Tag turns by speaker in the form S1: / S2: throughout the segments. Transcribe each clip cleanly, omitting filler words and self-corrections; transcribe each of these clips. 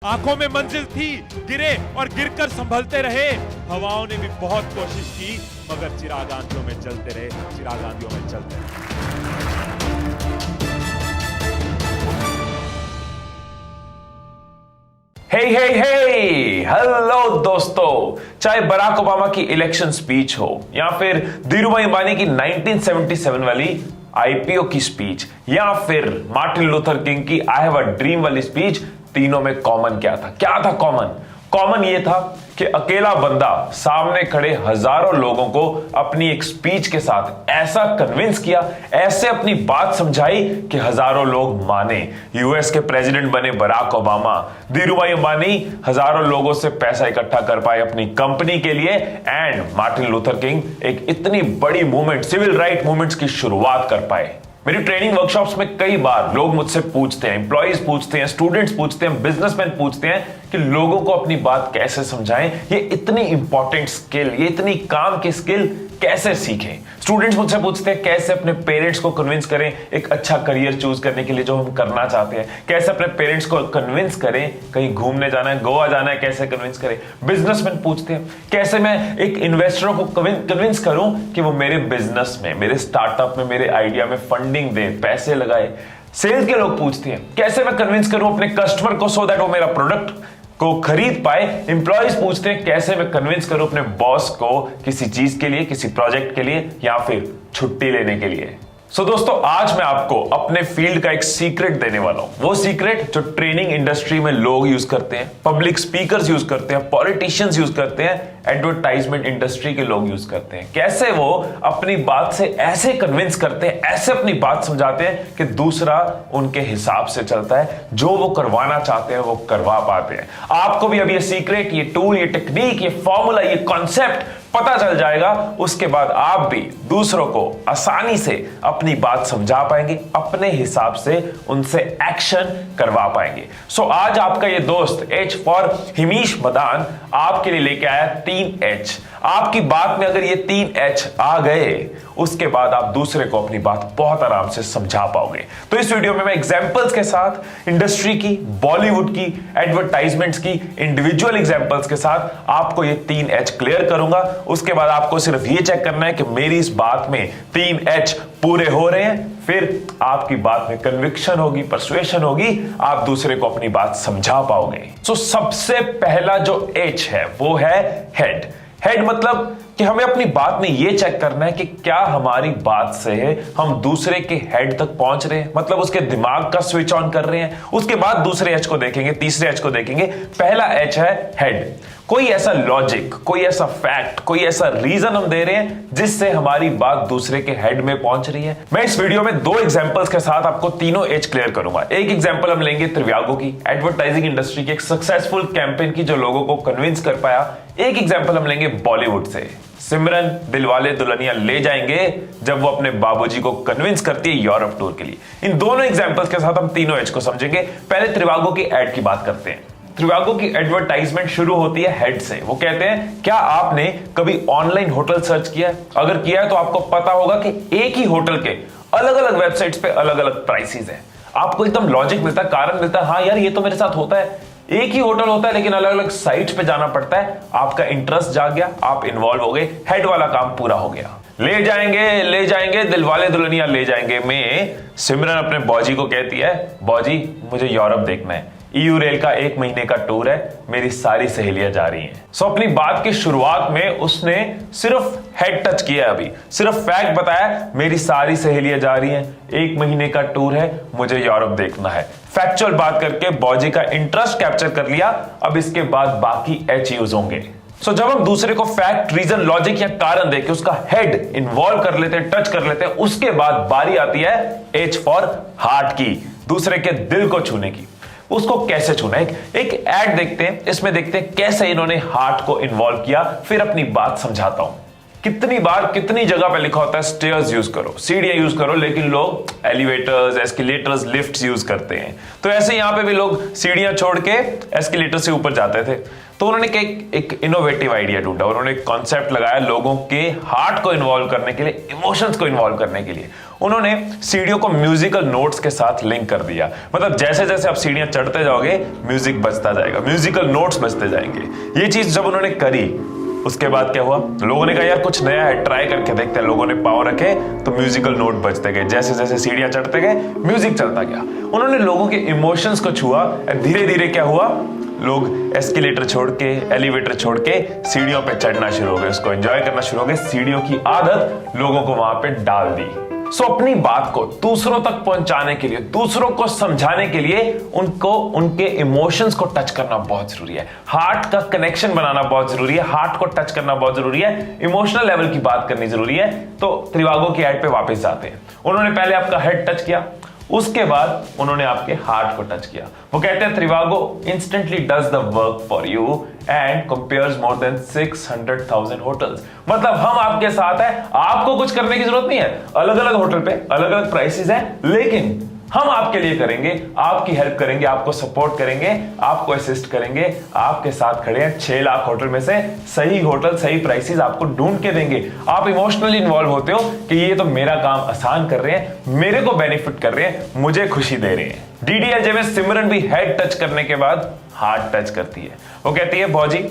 S1: आंखों में मंजिल थी, गिरे और गिरकर संभलते रहे। हवाओं ने भी बहुत कोशिश की, मगर चिराग आंधियों में जलते रहे, चिराग आंधियों में जलते रहे।
S2: हेलो दोस्तों, चाहे बराक ओबामा की इलेक्शन स्पीच हो या फिर धीरूभाई अंबानी की 1977 वाली आईपीओ की स्पीच या फिर मार्टिन लूथर किंग की आई हैव अ ड्रीम वाली स्पीच, तीनों में कॉमन क्या था कॉमन ये था कि अकेला बंदा सामने खड़े हजारों लोगों को अपनी एक स्पीच के साथ ऐसा कन्विंस किया, ऐसे अपनी बात समझाई कि हजारों लोग माने। यूएस के प्रेसिडेंट बने बराक ओबामा, धीरूभाई अंबानी हजारों लोगों से पैसा इकट्ठा कर पाए अपनी कंपनी के लिए, एंड मार्टिन लूथर किंग एक इतनी बड़ी मूवमेंट, सिविल राइट मूवमेंट्स की शुरुआत कर पाए। मेरी ट्रेनिंग वर्कशॉप्स में कई बार लोग मुझसे पूछते हैं, एम्प्लॉइज पूछते हैं, स्टूडेंट्स पूछते हैं, बिजनेसमैन पूछते हैं कि लोगों को अपनी बात कैसे समझाएं, ये इतनी इंपॉर्टेंट स्किल, ये इतनी काम की स्किल कैसे सीखें। स्टूडेंट्स मुझसे पूछते हैं कैसे अपने पेरेंट्स को कन्विंस करें एक अच्छा करियर चूज करने के लिए जो हम करना चाहते हैं, कैसे अपने पेरेंट्स को कन्विंस करें कहीं घूमने जाना है, गोवा जाना है, कैसे कन्विंस करें। बिजनेसमैन पूछते हैं कैसे मैं एक इन्वेस्टरों को कन्विंस करूं कि वो मेरे बिजनेस में, मेरे स्टार्टअप में, मेरे आइडिया में फंडिंग दे, पैसे लगाए। सेल्स के लोग पूछते हैं कैसे मैं कन्विंस करूं अपने कस्टमर को सो दैट वो मेरा प्रोडक्ट को खरीद पाए। एम्प्लॉइज पूछते हैं कैसे मैं कन्विंस करूं अपने बॉस को किसी चीज के लिए, किसी प्रोजेक्ट के लिए या फिर छुट्टी लेने के लिए। सो दोस्तों, आज मैं आपको अपने फील्ड का एक सीक्रेट देने वाला हूं। वो सीक्रेट जो ट्रेनिंग इंडस्ट्री में लोग यूज करते हैं, पब्लिक स्पीकर्स यूज करते हैं, पॉलिटिशियंस यूज करते हैं, एडवर्टाइजमेंट इंडस्ट्री के लोग यूज करते हैं। कैसे वो अपनी बात से ऐसे कन्विंस करते हैं, ऐसे अपनी बात समझाते हैं कि दूसरा उनके हिसाब से चलता है, जो वो करवाना चाहते हैं वो करवा पाते हैं। आपको भी अब ये सीक्रेट, ये टूल, ये टेक्निक, ये फॉर्मूला, ये कॉन्सेप्ट पता चल जाएगा। उसके बाद आप भी दूसरों को आसानी से अपनी बात समझा पाएंगे, अपने हिसाब से उनसे एक्शन करवा पाएंगे। सो आज आपका ये दोस्त एच फॉर हिमीश मदान आपके लिए लेके आया 3 एच। आपकी बात में अगर ये 3 एच आ गए, उसके बाद आप दूसरे को अपनी बात बहुत आराम से समझा पाओगे। तो इस वीडियो में मैं एग्जांपल्स के साथ इंडस्ट्री की, बॉलीवुड की, एडवर्टाइजमेंट्स की, इंडिविजुअल एग्जांपल्स के साथ आपको ये 3 एच क्लियर करूंगा। उसके बाद आपको सिर्फ ये चेक करना है कि मेरी इस बात में 3 एच पूरे हो रहे हैं, फिर आपकी बात में कन्विक्शन होगी, परसुएशन होगी, आप दूसरे को अपनी बात समझा पाओगे। सो सबसे पहला जो एच है वो है हेड। हेड मतलब कि हमें अपनी बात में यह चेक करना है कि क्या हमारी बात से हम दूसरे के हेड तक पहुंच रहे हैं, मतलब उसके दिमाग का स्विच ऑन कर रहे हैं। उसके बाद दूसरे एच को देखेंगे, तीसरे एच को देखेंगे। पहला एच है हेड। कोई ऐसा लॉजिक, कोई ऐसा फैक्ट, कोई ऐसा रीजन हम दे रहे हैं जिससे हमारी बात दूसरे के हेड में पहुंच रही है। मैं इस वीडियो में 2 एग्जांपल्स के साथ आपको तीनों एच क्लियर करूंगा। एक एग्जांपल हम लेंगे त्रिव्यागो की, एडवर्टाइजिंग इंडस्ट्री की एक सक्सेसफुल कैंपेन की जो लोगों को कन्विंस कर पाया। एक एग्जांपल हम लेंगे बॉलीवुड से, सिमरन दिलवाले दुल्हनिया ले जाएंगे, जब वो अपने बाबूजी को कन्विंस करती है यूरोप टूर के लिए। इन दोनों एग्जांपल्स के साथ हम तीनों एच को समझेंगे। पहले त्रिव्यागो की एड की बात करते हैं। त्रिव्यागो की एडवर्टाइजमेंट शुरू होती है हेड से। वो कहते हैं, क्या आपने कभी ऑनलाइन होटल सर्च किया है? अगर किया है तो आपको पता होगा कि एक ही होटल के अलग अलग वेबसाइट्स पे अलग अलग प्राइसेस हैं। आपको एकदम लॉजिक मिलता है, कारण मिलता है, हाँ यार ये तो मेरे साथ होता है। एक ही होटल होता है लेकिन अलग अलग साइट्स पे जाना पड़ता है। आपका इंटरेस्ट जाग गया, आप इन्वॉल्व हो गए, हेड वाला काम पूरा हो गया। ले जाएंगे दिलवाले दुल्हनिया ले जाएंगे में सिमरन अपने बॉजी को कहती है, बॉजी मुझे यूरोप देखना है, ईयू रेल का 1 महीने का टूर है, मेरी सारी सहेलियां जा रही हैं। सो अपनी बात की शुरुआत में उसने सिर्फ हेड टच किया, अभी सिर्फ फैक्ट बताया, मेरी सारी सहेलियां जा रही हैं, 1 महीने का टूर है, मुझे यूरोप देखना है। फैक्चुअल बात करके बॉजी का इंटरेस्ट कैप्चर कर लिया। अब इसके बाद बाकी एच यूज होंगे। सो जब हम दूसरे को फैक्ट, रीजन, लॉजिक या कारण देके उसका हेड इन्वॉल्व कर लेते हैं, टच कर लेते हैं, उसके बाद बारी आती है एच फॉर हार्ट की, दूसरे के दिल को छूने की। उसको कैसे छूना है, एक एड देखते हैं, इसमें देखते हैं कैसे इन्होंने हार्ट को इन्वॉल्व किया, फिर अपनी बात समझाता हूं। कितनी बार कितनी जगह पे लिखा होता है स्टेयर्स यूज करो, सीढ़ियां यूज करो, लेकिन लोग एलिवेटर्स, एस्केलेटर्स, लिफ्ट्स यूज करते हैं। तो ऐसे यहां पे भी लोग सीढ़ियां छोड़ के एस्केलेटर से ऊपर जाते थे। तो उन्होंने एक इनोवेटिव आइडिया ढूंढा, उन्होंने एक कॉन्सेप्ट लगाया लोगों के हार्ट को इन्वॉल्व करने के लिए, इमोशंस को इन्वॉल्व करने के लिए। उन्होंने सीढ़ियों को म्यूजिकल नोट्स के साथ लिंक कर दिया। मतलब जैसे जैसे आप सीढ़ियां चढ़ते जाओगे म्यूजिक बजता जाएगा, म्यूजिकल नोट्स बजते जाएंगे। ये चीज जब उन्होंने करी उसके बाद क्या हुआ, लोगों ने कहा यार कुछ नया है, ट्राई करके देखते हैं। लोगों ने पाँव रखे तो म्यूजिकल नोट बजते गए, जैसे जैसे सीढ़ियां चढ़ते गए म्यूजिक चलता गया। उन्होंने लोगों के इमोशंस को छुआ। धीरे धीरे क्या हुआ, लोग एस्केलेटर छोड़ के, एलिवेटर छोड़ के सीढ़ियों पे चढ़ना शुरू हो गए, उसको एंजॉय करना शुरू हो गए। सीढ़ियों की आदत लोगों को वहां पे डाल दी। सो अपनी बात को दूसरों तक पहुंचाने के लिए, दूसरों को समझाने के लिए उनको उनके इमोशंस को टच करना बहुत जरूरी है। हार्ट का कनेक्शन बनाना बहुत जरूरी है, हार्ट को टच करना बहुत जरूरी है, इमोशनल लेवल की बात करनी जरूरी है। तो त्रिवागो की एड पे वापस जाते हैं। उन्होंने पहले आपका हेड टच किया, उसके बाद उन्होंने आपके हार्ट को टच किया। वो कहते हैं त्रिवागो instantly does the work for you and compares more than 600,000 hotels. मतलब हम आपके साथ हैं, आपको कुछ करने की जरूरत नहीं है। अलग अलग होटल पे अलग अलग प्राइसेस हैं, लेकिन हम आपके लिए करेंगे, आपकी हेल्प करेंगे, आपको सपोर्ट करेंगे, आपको असिस्ट करेंगे, आपके साथ खड़े हैं। 6 लाख होटल में से सही होटल, सही प्राइसेस आपको ढूंढ के देंगे। आप इमोशनली इन्वॉल्व होते हो कि ये तो मेरा काम आसान कर रहे हैं, मेरे को बेनिफिट कर रहे हैं, मुझे खुशी दे रहे हैं। डीडीएलजे में सिमरन भी हेड टच करने के बाद हार्ट टच करती है। वो कहती है भौजी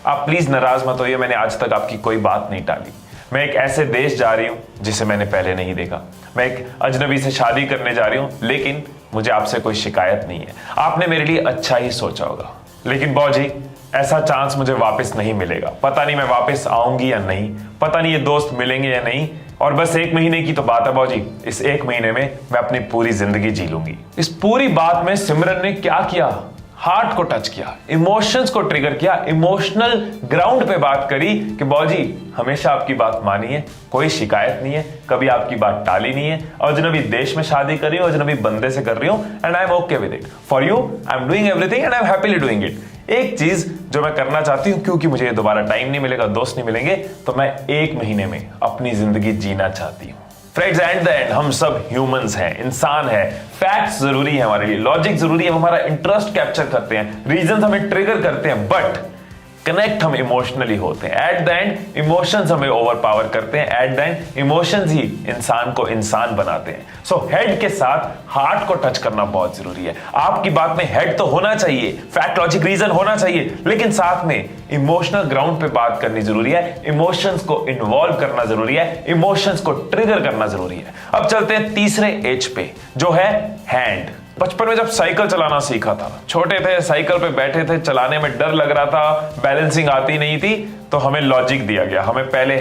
S2: आप प्लीज नाराज मत होइए, मैंने आज तक आपकी कोई बात नहीं टाली। मैं एक ऐसे देश जा रही हूं जिसे मैंने पहले नहीं देखा, मैं एक अजनबी से शादी करने जा रही हूं, लेकिन मुझे आपसे कोई शिकायत नहीं है। आपने मेरे लिए अच्छा ही सोचा होगा, लेकिन बॉजी ऐसा चांस मुझे वापस नहीं मिलेगा। पता नहीं मैं वापस आऊंगी या नहीं, पता नहीं ये दोस्त मिलेंगे या नहीं, और बस 1 महीने की तो बात है बॉजी, इस 1 महीने में मैं अपनी पूरी जिंदगी जी लूंगी। इस पूरी बात में सिमरन ने क्या किया, हार्ट को टच किया, इमोशंस को ट्रिगर किया, इमोशनल ग्राउंड पे बात करी कि बॉजी हमेशा आपकी बात मानी है, कोई शिकायत नहीं है, कभी आपकी बात टाली नहीं है। अजनबी देश में शादी कर रही हूं, अजनबी बंदे से कर रही हूं, and I am okay with it. For you I am doing everything and I am happily doing it. एक चीज जो मैं करना चाहती हूं, क्योंकि मुझे दोबारा टाइम नहीं मिलेगा, दोस्त नहीं मिलेंगे, तो मैं 1 महीने में अपनी जिंदगी जीना चाहती हूं। फ्रेंड्स, एट द एंड हम सब ह्यूमंस हैं, इंसान है। फैक्ट्स जरूरी है हमारे लिए, लॉजिक जरूरी है, हमारा इंटरेस्ट कैप्चर करते हैं, रीजंस हमें ट्रिगर करते हैं, बट कनेक्ट हम इमोशनली होते हैं। एट द एंड इमोशंस हमें ओवरपावर करते हैं, एट द एंड इमोशंस ही इंसान को इंसान बनाते हैं। सो हेड के साथ हार्ट को टच करना बहुत जरूरी है। आपकी बात में हेड तो होना चाहिए, फैक्ट लॉजिक रीजन होना चाहिए, लेकिन साथ में इमोशनल ग्राउंड पे बात करनी जरूरी है, इमोशंस को इन्वॉल्व करना जरूरी है, इमोशंस को ट्रिगर करना जरूरी है। अब चलते हैं तीसरे एज पे, जो है हैंड। बचपन में जब साइकिल चलाना सीखा था, छोटे थे, साइकिल पे बैठे थे, चलाने में डर लग रहा था, बैलेंसिंग आती नहीं थी, तो हमें लॉजिक दिया गया, हमें पहले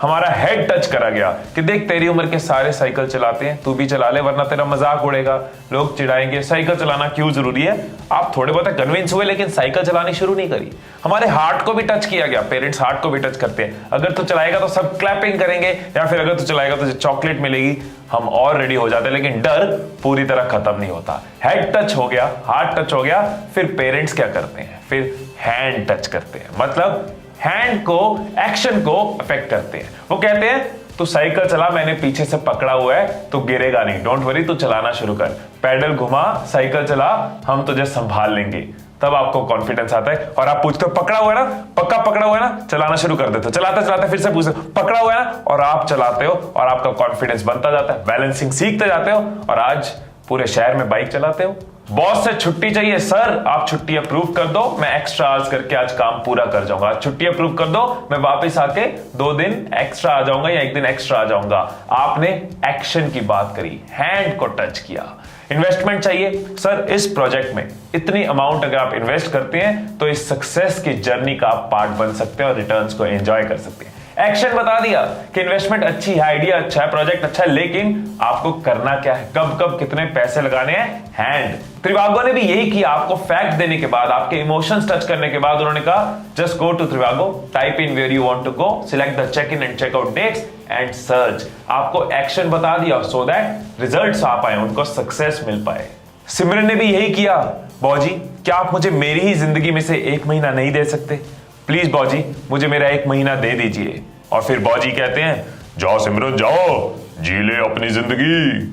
S2: हमारा हेड टच करा गया कि देख तेरी उम्र के सारे साइकिल चलाते हैं, तू भी चला ले, वरना तेरा मजाक उड़ेगा, लोग चिढ़ाएंगे। साइकिल चलाना क्यों जरूरी है? आप थोड़े बहुत कन्विंस हुए, लेकिन साइकिल चलानी शुरू नहीं करी। हमारे हार्ट को भी टच किया गया, पेरेंट्स हार्ट को भी टच करते हैं। अगर तू चलाएगा तो सब क्लैपिंग करेंगे, या फिर अगर तू चलाएगा तो चॉकलेट मिलेगी, हम और रेडी हो जाते हैं, लेकिन डर पूरी तरह खत्म नहीं होता। हेड टच हो गया, हार्ट टच हो गया, फिर पेरेंट्स क्या करते हैं? फिर हैंड टच करते हैं, मतलब हैंड को, एक्शन को अफेक्ट करते हैं। वो कहते हैं तू साइकिल चला, मैंने पीछे से पकड़ा हुआ है, तू गिरेगा नहीं, डोंट वरी, तू चलाना शुरू कर, पैडल घुमा, साइकिल चला, हम तुझे संभाल लेंगे। तब आपको कॉन्फिडेंस आता है और आप पूछते हो पकड़ा हुआ है ना, पक्का पकड़ा हुआ है ना, चलाना शुरू कर देते हो। चलाते चलाते फिर से पूछते हो पकड़ा हुआ है ना, और आप चलाते हो और आपका कॉन्फिडेंस बनता जाता है, बैलेंसिंग सीखते जाते हो, और आज पूरे शहर में बाइक चलाते हो। बॉस से छुट्टी चाहिए, सर आप छुट्टी अप्रूव कर दो, मैं एक्स्ट्रा आवर्स करके आज काम पूरा कर जाऊंगा। छुट्टी अप्रूव कर दो, मैं वापस आके 2 दिन एक्स्ट्रा आ जाऊंगा या 1 दिन एक्स्ट्रा आ जाऊंगा। आपने एक्शन की बात करी, हैंड को टच किया। इन्वेस्टमेंट चाहिए, सर इस प्रोजेक्ट में इतनी अमाउंट अगर आप इन्वेस्ट करते हैं तो इस सक्सेस की जर्नी का आप पार्ट बन सकते हैं और रिटर्न्स को एंजॉय कर सकते हैं। एक्शन बता दिया कि इन्वेस्टमेंट अच्छी है, आइडिया अच्छा है, प्रोजेक्ट अच्छा है, लेकिन आपको करना क्या है, कब कब कितने पैसे लगाने हैं, हैंड। त्रिवागो ने भी यही किया। आपको फैक्ट देने के बाद, आपके इमोशंस टच करने के बाद उन्होंने कहा just go to Trivago, type in where you want to go, select the check in and check out dates and search. आपको एक्शन बता दिया सो दैट रिजल्ट्स आ पाए, उनको सक्सेस मिल पाए। सिमरन ने भी यही किया। बॉजी क्या आप मुझे मेरी ही जिंदगी में से 1 महीना नहीं दे सकते? प्लीज बॉजी मुझे मेरा 1 महीना दे दीजिए। और फिर बॉजी कहते हैं जाओ सिमरन जाओ, जी ले अपनी जिंदगी।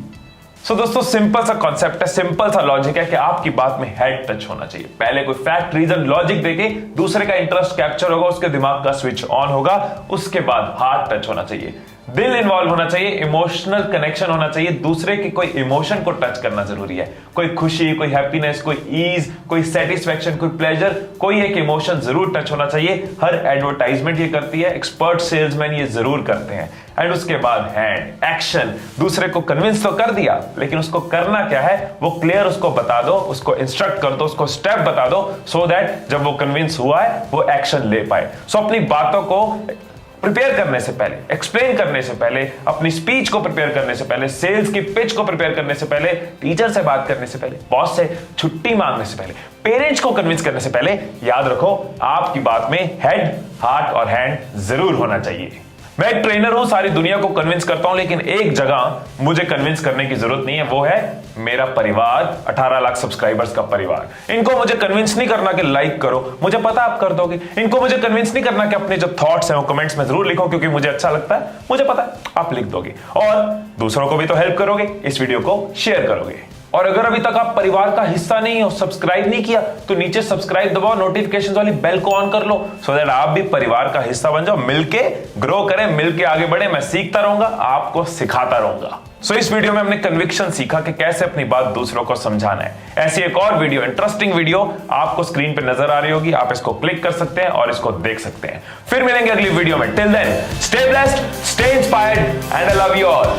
S2: सो दोस्तों सिंपल सा कॉन्सेप्ट है, सिंपल सा लॉजिक है कि आपकी बात में हेड टच होना चाहिए। पहले कोई फैक्ट, रीजन, लॉजिक देके दूसरे का इंटरेस्ट कैप्चर होगा, उसके दिमाग का स्विच ऑन होगा, उसके बाद हार्ट टच होना चाहिए। दिल इन्वॉल्व होना चाहिए, इमोशनल कनेक्शन होना चाहिए, दूसरे के कोई इमोशन को टच करना जरूरी है। कोई खुशी, कोई हैप्पीनेस, कोई ईज, कोई सेटिस्फैक्शन, कोई प्लेजर, कोई एक इमोशन जरूर टच होना चाहिए। हर एडवर्टाइजमेंट ये करती है, एक्सपर्ट सेल्समैन ये जरूर करते हैं। एंड उसके बाद हैंड एक्शन, दूसरे को कन्विंस तो कर दिया, लेकिन उसको करना क्या है वो क्लियर उसको बता दो, उसको इंस्ट्रक्ट कर दो, उसको स्टेप बता दो, सो दैट जब वो कन्विंस हुआ है वो एक्शन ले पाए। सो अपनी बातों को प्रिपेयर करने से पहले, एक्सप्लेन करने से पहले, अपनी स्पीच को प्रिपेयर करने से पहले, सेल्स की पिच को प्रिपेयर करने से पहले, टीचर से बात करने से पहले, बॉस से छुट्टी मांगने से पहले, पेरेंट्स को कन्विंस करने से पहले, याद रखो आपकी बात में हेड, हार्ट और हैंड जरूर होना चाहिए। मैं एक ट्रेनर हूं, सारी दुनिया को कन्विंस करता हूं, लेकिन एक जगह मुझे कन्विंस करने की जरूरत नहीं है, वो है मेरा परिवार, 18 लाख सब्सक्राइबर्स का परिवार। इनको मुझे कन्विंस नहीं करना कि लाइक करो, मुझे पता आप कर दोगे। इनको मुझे कन्विंस नहीं करना कि अपने जो थॉट्स हैं वो कमेंट्स में जरूर लिखो, क्योंकि मुझे अच्छा लगता है, मुझे पता है आप लिख दोगे और दूसरों को भी तो हेल्प करोगे, इस वीडियो को शेयर करोगे। और अगर अभी तक आप परिवार का हिस्सा नहीं हो, सब्सक्राइब नहीं किया, तो नीचे सब्सक्राइब दबाओ, नोटिफिकेशन वाली बेल को ऑन कर लो, सो दैट आप भी परिवार का हिस्सा बन जाओ। मिलके ग्रो करें, मिलके आगे बढ़े। मैं सीखता रहूंगा, आपको सिखाता रहूंगा। सो इस वीडियो में हमने कन्विक्शन सीखा कि कैसे अपनी बात दूसरों को समझाना है। ऐसी एक और वीडियो, इंटरेस्टिंग वीडियो आपको स्क्रीन पे नजर आ रही होगी, आप इसको क्लिक कर सकते हैं और इसको देख सकते हैं। फिर मिलेंगे अगली वीडियो में। Till then stay blessed, stay inspired and I love you all.